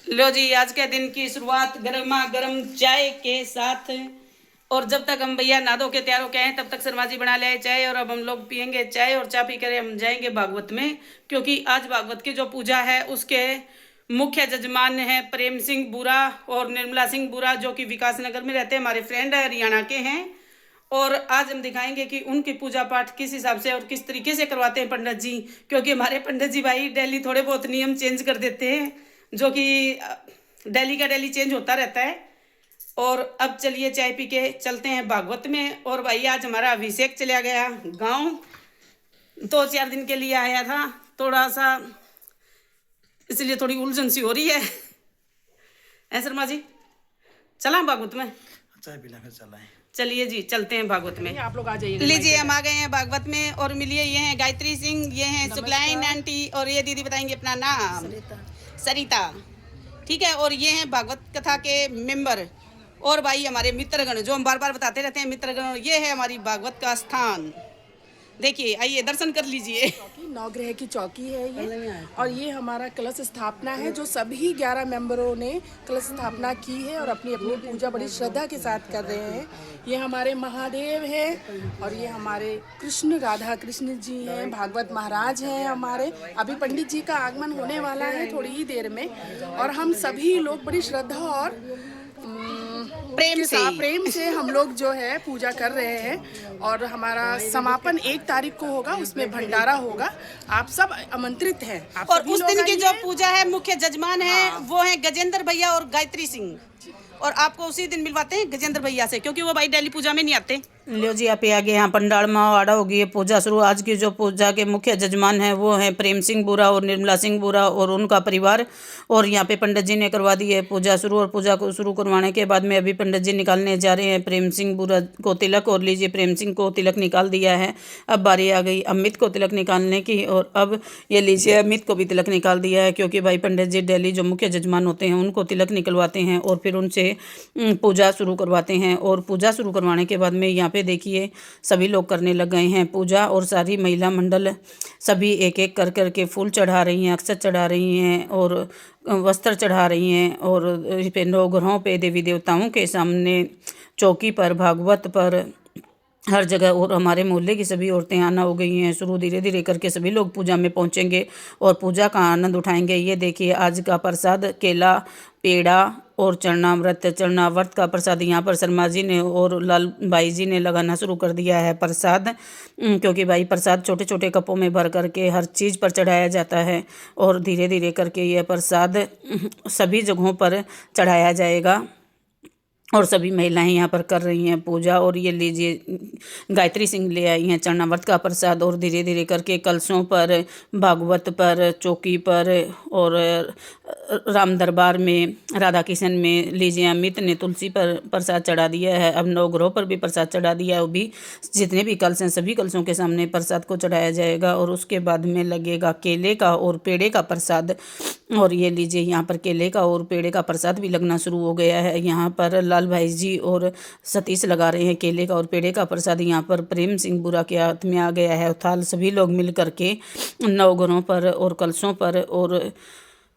लो जी, आज के दिन की शुरुआत गर्मा गर्म चाय के साथ। और जब तक हम भैया नहा धो के तैयार होके आए तब तक शर्मा जी बना ले आए चाय, और अब हम लोग पियेंगे चाय, और चाय पी कर हम जाएंगे भागवत में, क्योंकि आज भागवत की जो पूजा है उसके मुख्य जजमान है प्रेम सिंह बुरा और निर्मला सिंह बुरा, जो कि विकास नगर में रहते हैं, हमारे फ्रेंड है, हरियाणा के हैं। और आज हम दिखाएंगे कि उनकी पूजा पाठ किस हिसाब से और किस तरीके से करवाते हैं पंडित जी, क्योंकि हमारे पंडित जी भाई डेली थोड़े बहुत नियम चेंज कर देते हैं, जो कि डेली का डेली चेंज होता रहता है। और अब चलिए चाय पी के चलते हैं भागवत में। और भाई आज हमारा अभिषेक चला गया गांव, 2-4 दिन के लिए आया था, थोड़ा सा इसलिए थोड़ी उलझन सी हो रही है शर्मा जी। चला भागवत में, चाय पीला फिर चला है। चलिए जी चलते हैं भागवत में। आप लोग आ जाइए। लीजिए हम आ गए हैं भागवत में, और मिलिए ये हैं गायत्री सिंह, ये हैं शुक्लाइन आंटी, और ये दीदी बताएंगे अपना नाम सरिता, ठीक है। और ये हैं भागवत कथा के मेंबर, और भाई हमारे मित्रगण जो हम बार बार बताते रहते हैं मित्रगण। ये है हमारी भागवत का स्थान, देखिए आइए दर्शन कर लीजिए। नवग्रह की चौकी है ये, और ये हमारा कलश स्थापना है जो सभी 11 मेंबरों ने कलश स्थापना की है और अपनी अपनी पूजा बड़ी श्रद्धा के साथ कर रहे हैं। ये हमारे महादेव हैं, और ये हमारे कृष्ण राधा कृष्ण जी हैं, भागवत महाराज हैं हमारे। अभी पंडित जी का आगमन होने वाला है थोड़ी ही देर में, और हम सभी लोग बड़ी श्रद्धा और प्रेम से हम लोग जो है पूजा कर रहे हैं। और हमारा समापन 1 तारीख को होगा, उसमें भंडारा होगा। आप सब आमंत्रित हैं। आप और उस दिन की जो पूजा है मुख्य जजमान है वो है गजेंद्र भैया और गायत्री सिंह, और आपको उसी दिन मिलवाते हैं गजेंद्र भैया से, क्योंकि वो भाई डेली पूजा में नहीं आते। लो जी आप आगे यहाँ पंडाल में आड़ा होगी ये पूजा शुरू। आज की जो पूजा के मुख्य जजमान हैं वो हैं प्रेम सिंह बुरा और निर्मला सिंह बुरा और उनका परिवार। और यहाँ पे पंडित जी ने करवा दी है पूजा शुरू, और पूजा को शुरू करवाने के बाद में अभी पंडित जी निकालने जा रहे हैं प्रेम सिंह बुरा को तिलक। और लीजिए प्रेम सिंह को तिलक निकाल दिया है। अब बारी आ गई अमित को तिलक निकालने की, और अब ये लीजिए अमित को भी तिलक निकाल दिया है, क्योंकि भाई पंडित जी डेली जो मुख्य जजमान होते हैं उनको तिलक निकलवाते हैं और फिर उनसे पूजा शुरू करवाते हैं। और पूजा शुरू करवाने के बाद में यहाँ पे देखिए सभी लोग करने लग गए हैं पूजा, और सारी महिला मंडल सभी एक एक कर कर के फूल चढ़ा रही हैं, अक्षत चढ़ा रही हैं और वस्त्र चढ़ा रही हैं। और नवग्रहों पे देवी देवताओं के सामने चौकी पर भागवत पर हर जगह, और हमारे मोहल्ले की सभी औरतें आना हो गई हैं शुरू। धीरे धीरे करके सभी लोग पूजा में पहुंचेंगे और पूजा का आनंद उठाएंगे। ये देखिए आज का प्रसाद केला पेड़ा और चरणामृत का प्रसाद यहाँ पर शर्मा जी ने और लाल भाई जी ने लगाना शुरू कर दिया है प्रसाद, क्योंकि भाई प्रसाद छोटे छोटे कपों में भर करके हर चीज़ पर चढ़ाया जाता है। और धीरे धीरे करके यह प्रसाद सभी जगहों पर चढ़ाया जाएगा, और सभी महिलाएं यहाँ पर कर रही हैं पूजा। और ये लीजिए गायत्री सिंह ले आई हैं चरणामृत का प्रसाद, और धीरे धीरे करके कलशों पर भागवत पर चौकी पर और राम दरबार में राधा किशन में लीजिए अमित ने तुलसी पर प्रसाद चढ़ा दिया है। अब नवग्रहों पर भी प्रसाद चढ़ा दिया है। अभी जितने भी कलश हैं सभी कलशों के सामने प्रसाद को चढ़ाया जाएगा, और उसके बाद में लगेगा केले का और पेड़े का प्रसाद। और ये लीजिए यहाँ पर केले का और पेड़े का प्रसाद भी लगना शुरू हो गया है। यहाँ पर लाल भाई जी और सतीश लगा रहे हैं केले का और पेड़े का प्रसाद। यहाँ पर प्रेम सिंह बुरा के हाथ में आ गया है थाल। सभी लोग मिल करके नवग्रहों पर और कलशों पर और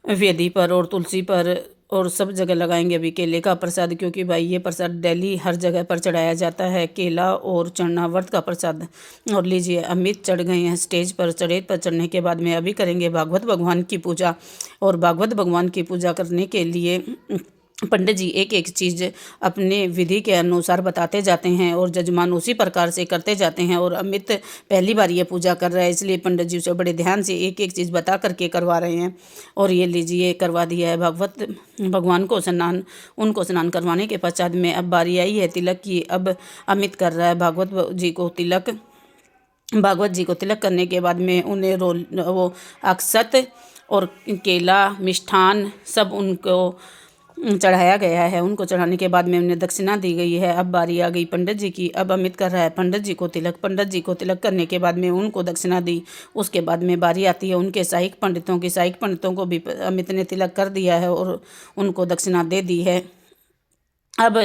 वेदी पर और तुलसी पर और सब जगह लगाएंगे अभी केले का प्रसाद, क्योंकि भाई ये प्रसाद डेली हर जगह पर चढ़ाया जाता है, केला और चरणामृत का प्रसाद। और लीजिए अमित चढ़ गए हैं स्टेज पर। स्टेज पर चढ़ने के बाद में अभी करेंगे भागवत भगवान की पूजा। और भागवत भगवान की पूजा करने के लिए पंडित जी एक एक चीज़ अपने विधि के अनुसार बताते जाते हैं और जजमान उसी प्रकार से करते जाते हैं। और अमित पहली बार ये पूजा कर रहा है, इसलिए पंडित जी उसे बड़े ध्यान से एक एक चीज़ बता करके करवा रहे हैं। और ये लीजिए करवा दिया है भागवत भगवान को स्नान। उनको स्नान करवाने के पश्चात में अब बारी आई है तिलक की। अब अमित कर रहा है भागवत जी को तिलक। भागवत जी को तिलक करने के बाद में उन्हें वो अक्षत और केला मिष्ठान सब उनको चढ़ाया गया है। उनको चढ़ाने के बाद में उन्हें दक्षिणा दी गई है। अब बारी आ गई पंडित जी की। अब अमित कर रहा है पंडित जी को तिलक। पंडित जी को तिलक करने के बाद में उनको दक्षिणा दी। उसके बाद में बारी आती है उनके सहायक पंडितों की। सहायक पंडितों को भी अमित ने तिलक कर दिया है और उनको दक्षिणा दे दी है। अब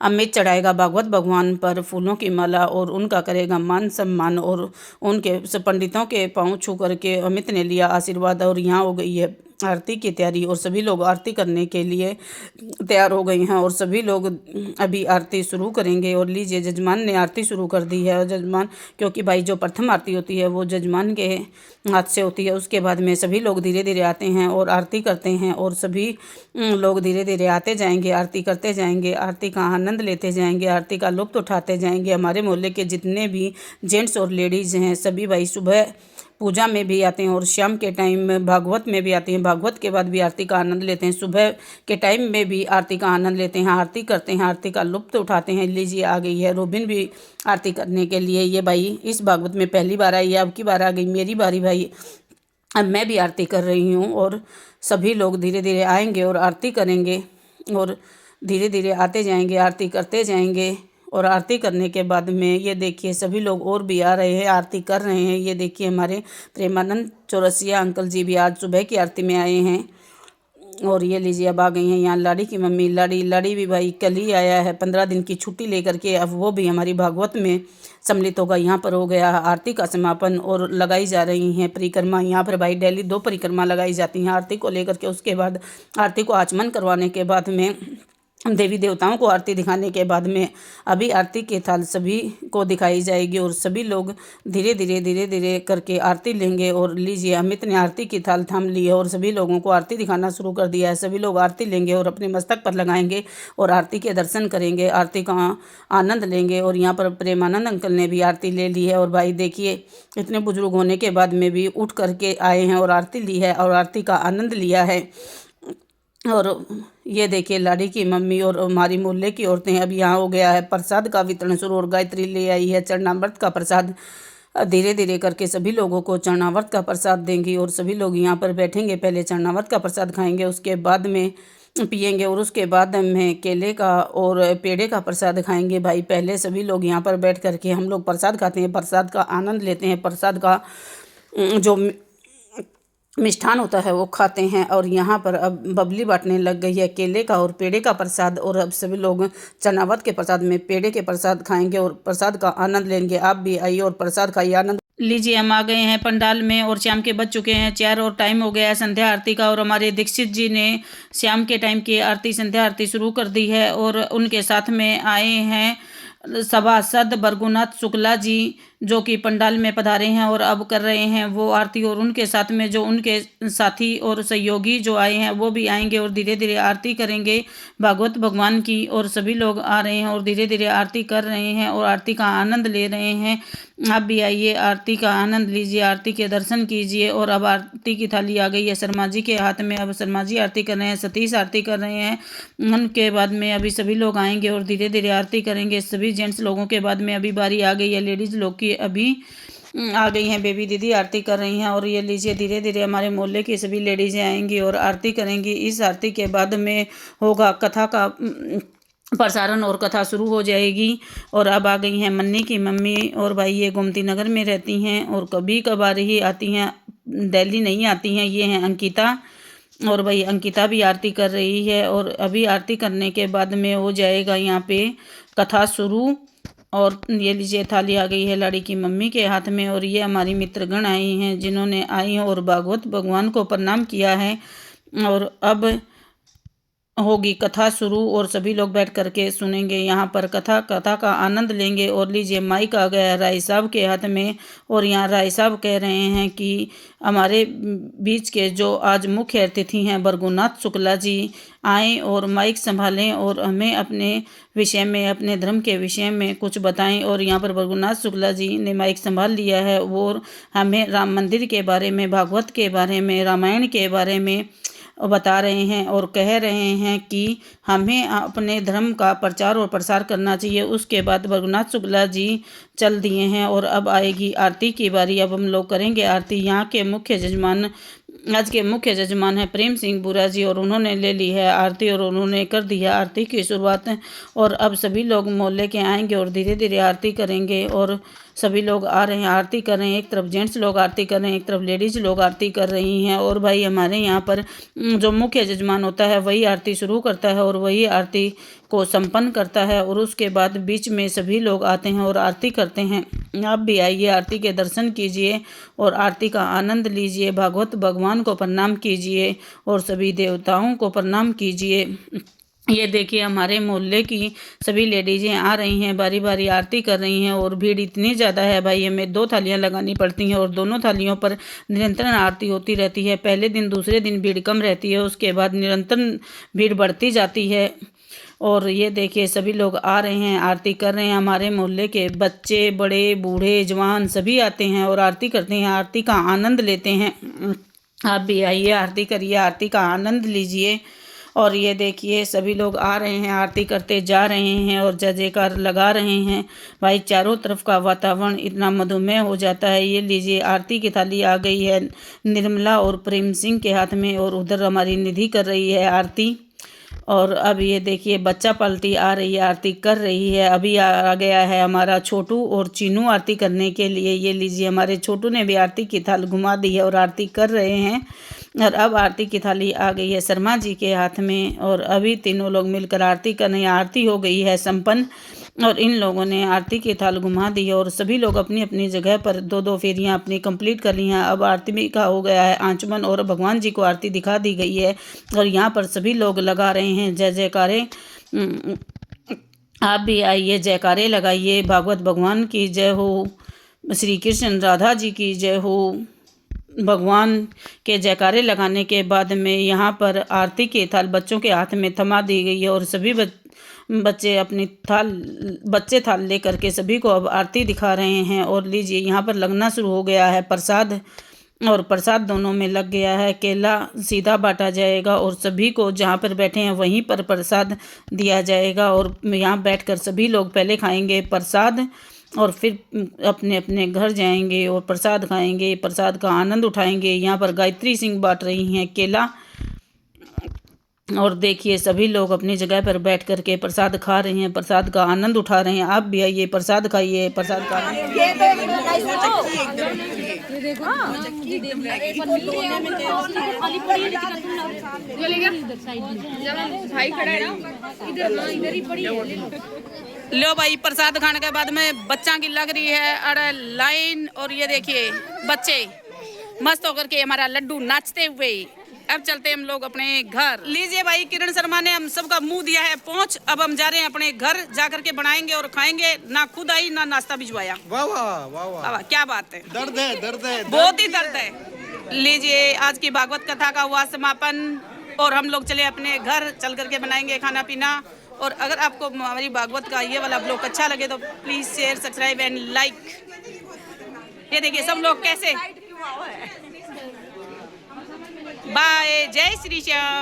अमित चढ़ाएगा भागवत भगवान पर फूलों की माला और उनका करेगा मान सम्मान। और उनके पंडितों के पाँव छू करके अमित ने लिया आशीर्वाद। और यहाँ हो गई है आरती की तैयारी और सभी लोग आरती करने के लिए तैयार हो गए हैं और सभी लोग अभी आरती शुरू करेंगे। और लीजिए जजमान ने आरती शुरू कर दी है। और जजमान, क्योंकि भाई जो प्रथम आरती होती है वो जजमान के हाथ से होती है, उसके बाद में सभी लोग धीरे धीरे आते हैं और आरती करते हैं और सभी लोग धीरे धीरे आते जाएंगे, आरती करते जाएंगे, आरती का आनंद लेते जाएंगे, आरती का लुत्फ़ उठाते जाएंगे। हमारे मोहल्ले के जितने भी जेंट्स और लेडीज़ हैं सभी भाई सुबह पूजा में भी आते हैं और शाम के टाइम में भागवत में भी आते हैं। भागवत के बाद भी आरती का आनंद लेते हैं। सुबह के टाइम में भी आरती का आनंद लेते हैं, आरती करते हैं, आरती का लुत्फ़ उठाते हैं। लीजिए आ गई है रोबिन भी आरती करने के लिए। ये भाई इस भागवत में पहली बार आई है, अब की बार आ गई मेरी बारी भाई। अब मैं भी आरती कर रही हूँ और सभी लोग धीरे धीरे आएंगे और आरती करेंगे और धीरे धीरे आते जाएंगे, आरती करते जाएंगे। और आरती करने के बाद में ये देखिए सभी लोग और भी आ रहे हैं, आरती कर रहे हैं। ये देखिए हमारे प्रेमानंद चौरसिया अंकल जी भी आज सुबह की आरती में आए हैं। और ये लीजिए अब आ गई हैं यहाँ लाड़ी की मम्मी। लाड़ी भी भाई कल ही आया है 15 दिन की छुट्टी लेकर के। अब वो भी हमारी भागवत में सम्मिलित होगा। यहाँ पर हो गया आरती का समापन और लगाई जा रही हैं परिक्रमा। यहाँ पर भाई डेली 2 परिक्रमा लगाई जाती हैं आरती को लेकर के। उसके बाद आरती को आचमन करवाने के बाद में देवी देवताओं को आरती दिखाने के बाद में अभी आरती के थाल सभी को दिखाई जाएगी और सभी लोग धीरे धीरे करके आरती लेंगे। और लीजिए अमित ने आरती की थाल थाम ली है और सभी लोगों को आरती दिखाना शुरू कर दिया है। सभी लोग आरती लेंगे और अपने मस्तक पर लगाएंगे और आरती के दर्शन करेंगे, आरती का आनंद लेंगे। और यहाँ पर प्रेमानंद अंकल ने भी आरती ले ली है। और भाई देखिए इतने बुजुर्ग होने के बाद में भी उठ करके आए हैं और आरती ली है और आरती का आनंद लिया है। और ये देखिए लाड़ी की मम्मी और हमारी मोहल्ले की औरतें अब यहाँ हो गया है प्रसाद का वितरण शुरू। और गायत्री ले आई है चरणामृत का प्रसाद। धीरे धीरे करके सभी लोगों को चरणामृत का प्रसाद देंगी और सभी लोग यहाँ पर बैठेंगे, पहले चरणामृत का प्रसाद खाएंगे, उसके बाद में पिएंगे और उसके बाद में केले का और पेड़े का प्रसाद खाएंगे। भाई पहले सभी लोग यहाँ पर बैठ करके हम लोग प्रसाद खाते हैं, प्रसाद का आनंद लेते हैं, प्रसाद का जो मिष्ठान होता है वो खाते हैं। और यहाँ पर अब बबली बांटने लग गई है केले का और पेड़े का प्रसाद। और अब सभी लोग चरणामृत के प्रसाद में पेड़े के प्रसाद खाएंगे और प्रसाद का आनंद लेंगे। आप भी आइए और प्रसाद खाइए, आनंद लीजिए। हम आ गए हैं पंडाल में और शाम के बज चुके हैं 4 और टाइम हो गया है संध्या आरती का। और हमारे दीक्षित जी ने शाम के टाइम की आरती संध्या आरती शुरू कर दी है। और उनके साथ में आए हैं सभासद भृगुनाथ शुक्ला जी जो कि पंडाल में पधारे हैं और अब कर रहे हैं वो आरती। और उनके साथ में जो उनके साथी और सहयोगी जो आए हैं वो भी आएंगे और धीरे धीरे आरती करेंगे भागवत भगवान की। और सभी लोग आ रहे हैं और धीरे धीरे आरती कर रहे हैं और आरती का आनंद ले रहे हैं। आप भी आइए, आरती का आनंद लीजिए, आरती के दर्शन कीजिए। और अब आरती की थाली आ गई है शर्मा जी के हाथ में। अब शर्मा जी आरती कर रहे हैं, सतीश आरती कर रहे हैं। उनके बाद में अभी सभी लोग आएंगे और धीरे धीरे आरती करेंगे। सभी जेंट्स लोगों के बाद में अभी बारी आ गई है लेडीज़ लोग की। अभी आ गई हैं बेबी दीदी आरती कर रही हैं। और ये लीजिए धीरे धीरे हमारे मोहल्ले की सभी लेडीज़ें आएंगी और आरती करेंगी। इस आरती के बाद में होगा कथा का प्रसारण और कथा शुरू हो जाएगी। और अब आ गई हैं मन्नी की मम्मी। और भाई ये गोमती नगर में रहती हैं और कभी कभार ही आती हैं, दिल्ली नहीं आती हैं। ये हैं अंकिता। और भाई अंकिता भी आरती कर रही है। और अभी आरती करने के बाद में हो जाएगा यहाँ पे कथा शुरू। और ये लीजिए थाली आ गई है लाड़ी की मम्मी के हाथ में। और ये हमारी मित्रगण आई हैं जिन्होंने आई हैं और भागवत भगवान को प्रणाम किया है। और अब होगी कथा शुरू और सभी लोग बैठ करके सुनेंगे यहाँ पर कथा का आनंद लेंगे। और लीजिए माइक आ गया राय साहब के हाथ में। और यहाँ राय साहब कह रहे हैं कि हमारे बीच के जो आज मुख्य अतिथि हैं भृगुनाथ शुक्ला जी आएँ और माइक संभालें और हमें अपने विषय में, अपने धर्म के विषय में कुछ बताएं। और यहाँ पर भृगुनाथ शुक्ला जी ने माइक संभाल लिया है और हमें राम मंदिर के बारे में, भागवत के बारे में, रामायण के बारे में बता रहे हैं और कह रहे हैं कि हमें अपने धर्म का प्रचार और प्रसार करना चाहिए। उसके बाद भृगुनाथ शुक्ला जी चल दिए हैं और अब आएगी आरती की बारी। अब हम लोग करेंगे आरती। यहाँ के मुख्य जजमान, आज के मुख्य जजमान हैं प्रेम सिंह बुरा जी और उन्होंने ले ली है आरती और उन्होंने कर दी है आरती की शुरुआत। और अब सभी लोग मोहल्ले के आएंगे और धीरे धीरे आरती करेंगे। और सभी लोग आ रहे हैं, आरती कर रहे हैं। एक तरफ जेंट्स लोग आरती कर रहे हैं, एक तरफ लेडीज़ लोग आरती कर रही हैं। और भाई हमारे यहाँ पर जो मुख्य जजमान होता है वही आरती शुरू करता है और वही आरती को संपन्न करता है। और उसके बाद बीच में सभी लोग आते हैं और आरती करते हैं। आप भी आइए, आरती के दर्शन कीजिए और आरती का आनंद लीजिए। भागवत भगवान को प्रणाम कीजिए और सभी देवताओं को प्रणाम कीजिए। ये देखिए हमारे मोहल्ले की सभी लेडीज़ें आ रही हैं, बारी बारी आरती कर रही हैं। और भीड़ इतनी ज़्यादा है भाई, हमें 2 थालियां लगानी पड़ती हैं और दोनों थालियों पर निरंतर आरती होती रहती है। पहले दिन दूसरे दिन भीड़ कम रहती है, उसके बाद निरंतर भीड़ बढ़ती जाती है। और ये देखिए सभी लोग आ रहे हैं, आरती कर रहे हैं। हमारे मोहल्ले के बच्चे, बड़े, बूढ़े, जवान सभी आते हैं और आरती करते हैं, आरती का आनंद लेते हैं। आप भी आइए, आरती करिए, आरती का आनंद लीजिए। और ये देखिए सभी लोग आ रहे हैं, आरती करते जा रहे हैं और जय जयकार लगा रहे हैं। भाई चारों तरफ का वातावरण इतना मधुमेह हो जाता है। ये लीजिए आरती की थाली आ गई है निर्मला और प्रेम सिंह के हाथ में, और उधर हमारी निधि कर रही है आरती। और अब ये देखिए बच्चा पार्टी आ रही है, आरती कर रही है। अभी आ गया है हमारा छोटू और चीनू आरती करने के लिए। ये लीजिए हमारे छोटू ने भी आरती की थाल घुमा दी है और आरती कर रहे हैं। और अब आरती की थाली आ गई है शर्मा जी के हाथ में और अभी तीनों लोग मिलकर आरती कर रहे हैं। आरती हो गई है संपन्न और इन लोगों ने आरती की थाल घुमा दी है और सभी लोग अपनी अपनी जगह पर 2-2 फेरियां अपनी कंप्लीट कर ली हैं। अब आरती भी का हो गया है आंचमन और भगवान जी को आरती दिखा दी गई है और यहाँ पर सभी लोग लगा रहे हैं जय जयकारे। आप भी आइए, जयकारे लगाइए। भागवत भगवान की जय हो, श्री कृष्ण राधा जी की जय हो। भगवान के जयकारे लगाने के बाद में यहाँ पर आरती की थाल बच्चों के हाथ में थमा दी गई है और सभी बच्चे अपनी थाल लेकर के सभी को अब आरती दिखा रहे हैं। और लीजिए यहाँ पर लगना शुरू हो गया है प्रसाद, और प्रसाद दोनों में लग गया है। केला सीधा बांटा जाएगा और सभी को जहाँ पर बैठे हैं वहीं पर प्रसाद दिया जाएगा। और यहाँ बैठकर सभी लोग पहले खाएंगे प्रसाद और फिर अपने अपने घर जाएंगे और प्रसाद खाएंगे, प्रसाद का आनंद उठाएंगे। यहाँ पर गायत्री सिंह बांट रही हैं केला। और देखिए सभी लोग अपनी जगह पर बैठ कर के प्रसाद खा रहे हैं, प्रसाद का आनंद उठा रहे हैं। आप भी आइए, प्रसाद खाइए, प्रसाद का लो भाई। प्रसाद खाने के बाद में बच्चा की लग रही है अरे लाइन। और ये देखिए बच्चे मस्त होकर के हमारा लड्डू नाचते हुए। अब चलते हम लोग अपने घर। लीजिए भाई, किरण शर्मा ने हम सबका मुंह दिया है पहुंच। अब हम जा रहे हैं अपने घर, जाकर के बनाएंगे और खाएंगे। ना खुद आई ना नाश्ता भिजवाया। वाह वाह वाह वाह, क्या बात है। दर्द है, दर्द है, बहुत ही दर्द है। लीजिए आज की भागवत कथा का हुआ समापन और हम लोग चले अपने घर, चल करके बनाएंगे खाना पीना। और अगर आपको हमारी भागवत का ये वाला ब्लॉग अच्छा लगे तो please share, subscribe and like. ये देखिए सब लोग कैसे। बाय, जय श्री श्याम।